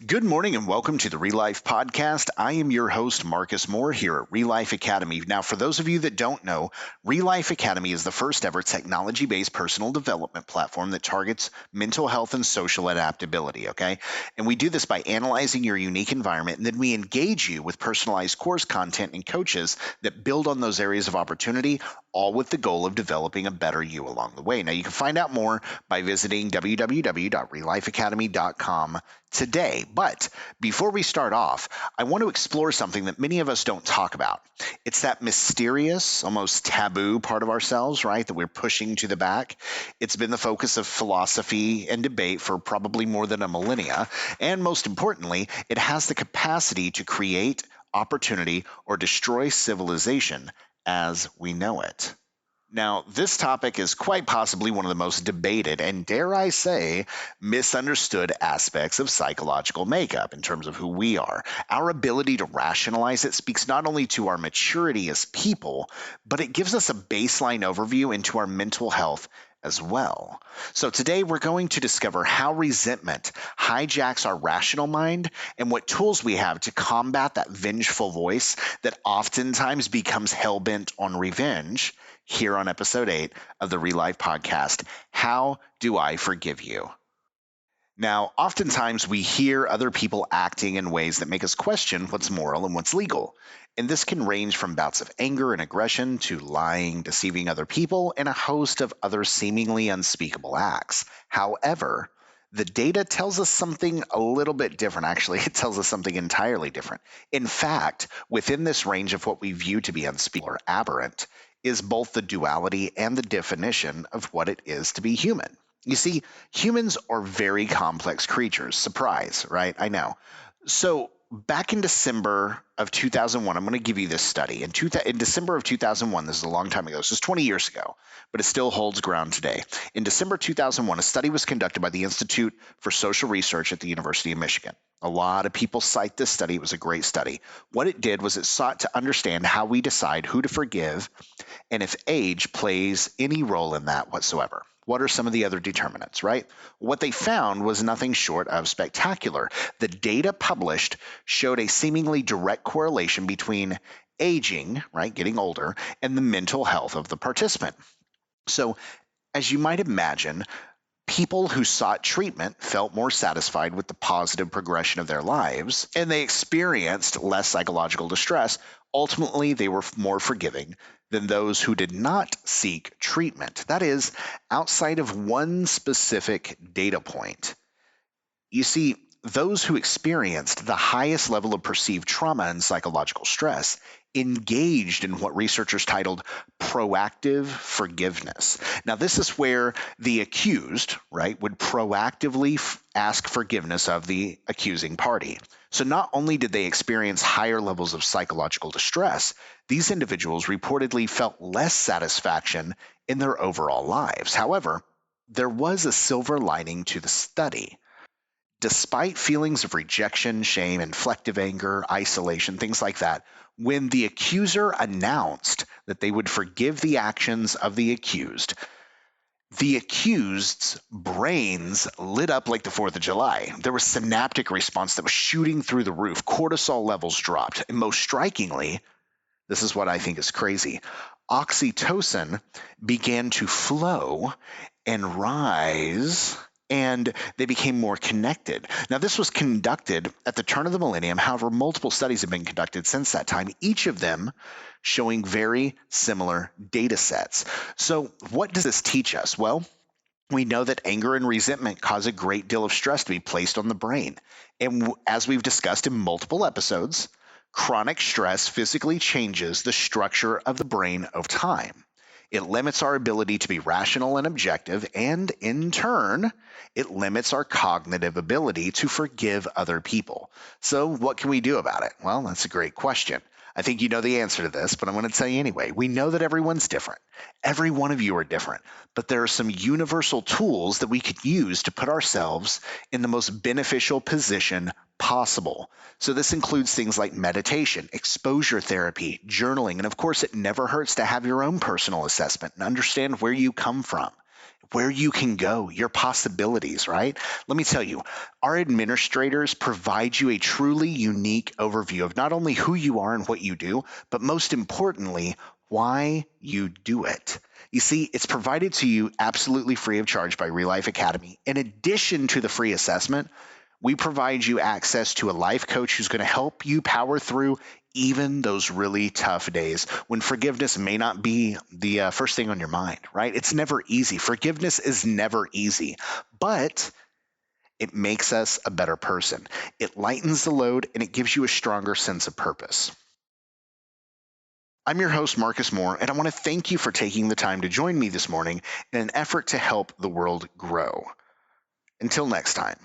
Good morning and welcome to the Real Life Podcast. I am your host, Marcus Moore, here at Real Life Academy. Now, for those of you that don't know, Real Life Academy is the first ever technology-based personal development platform that targets mental health and social adaptability, okay? And we do this by analyzing your unique environment, and then we engage you with personalized course content and coaches that build on those areas of opportunity, all with the goal of developing a better you along the way. Now, you can find out more by visiting www.reallifeacademy.com today. But before we start off, I want to explore something that many of us don't talk about. It's that mysterious, almost taboo part of ourselves, right, that we're pushing to the back. It's been the focus of philosophy and debate for probably more than a millennia. And most importantly, it has the capacity to create opportunity or destroy civilization as we know it. Now, this topic is quite possibly one of the most debated and, dare I say, misunderstood aspects of psychological makeup in terms of who we are. Our ability to rationalize it speaks not only to our maturity as people, but it gives us a baseline overview into our mental health as well. So today we're going to discover how resentment hijacks our rational mind and what tools we have to combat that vengeful voice that oftentimes becomes hell-bent on revenge here on episode 8 of the Real Life Podcast, How Do I Forgive You? Now, oftentimes we hear other people acting in ways that make us question what's moral and what's legal. And this can range from bouts of anger and aggression to lying, deceiving other people, and a host of other seemingly unspeakable acts. However, the data tells us something a little bit different. Actually, it tells us something entirely different. In fact, within this range of what we view to be unspeakable or aberrant is both the duality and the definition of what it is to be human. You see, humans are very complex creatures. Surprise, right? I know. So back in December of 2001, I'm going to give you this study. In December of 2001, this is a long time ago. This is 20 years ago, but it still holds ground today. In December 2001, a study was conducted by the Institute for Social Research at the University of Michigan. A lot of people cite this study. It was a great study. What it did was it sought to understand how we decide who to forgive and if age plays any role in that whatsoever. What are some of the other determinants, right? What they found was nothing short of spectacular. The data published showed a seemingly direct correlation between aging, right, getting older, and the mental health of the participant. So, as you might imagine, people who sought treatment felt more satisfied with the positive progression of their lives, and they experienced less psychological distress. Ultimately, they were more forgiving than those who did not seek treatment. That is, outside of one specific data point. You see, those who experienced the highest level of perceived trauma and psychological stress engaged in what researchers titled proactive forgiveness. Now, this is where the accused, right, would proactively ask forgiveness of the accusing party. So not only did they experience higher levels of psychological distress, these individuals reportedly felt less satisfaction in their overall lives. However, there was a silver lining to the study. Despite feelings of rejection, shame, inflective anger, isolation, things like that, when the accuser announced that they would forgive the actions of the accused's brains lit up like the 4th of July. There was synaptic response that was shooting through the roof. Cortisol levels dropped. And most strikingly, this is what I think is crazy, oxytocin began to flow and rise, and they became more connected. Now, this was conducted at the turn of the millennium. However, multiple studies have been conducted since that time, each of them showing very similar data sets. So what does this teach us? Well, we know that anger and resentment cause a great deal of stress to be placed on the brain. And as we've discussed in multiple episodes, chronic stress physically changes the structure of the brain over time. It limits our ability to be rational and objective, and in turn, it limits our cognitive ability to forgive other people. So what can we do about it? Well, that's a great question. I think you know the answer to this, but I'm going to tell you anyway. We know that everyone's different. Every one of you are different, but there are some universal tools that we could use to put ourselves in the most beneficial position possible. So this includes things like meditation, exposure therapy, journaling, and of course, it never hurts to have your own personal assessment and understand where you come from, where you can go, your possibilities, right? Let me tell you, our administrators provide you a truly unique overview of not only who you are and what you do, but most importantly, why you do it. You see, it's provided to you absolutely free of charge by Real Life Academy. In addition to the free assessment, we provide you access to a life coach who's going to help you power through even those really tough days when forgiveness may not be the first thing on your mind, right? It's never easy. Forgiveness is never easy, but it makes us a better person. It lightens the load and it gives you a stronger sense of purpose. I'm your host, Marcus Moore, and I want to thank you for taking the time to join me this morning in an effort to help the world grow. Until next time.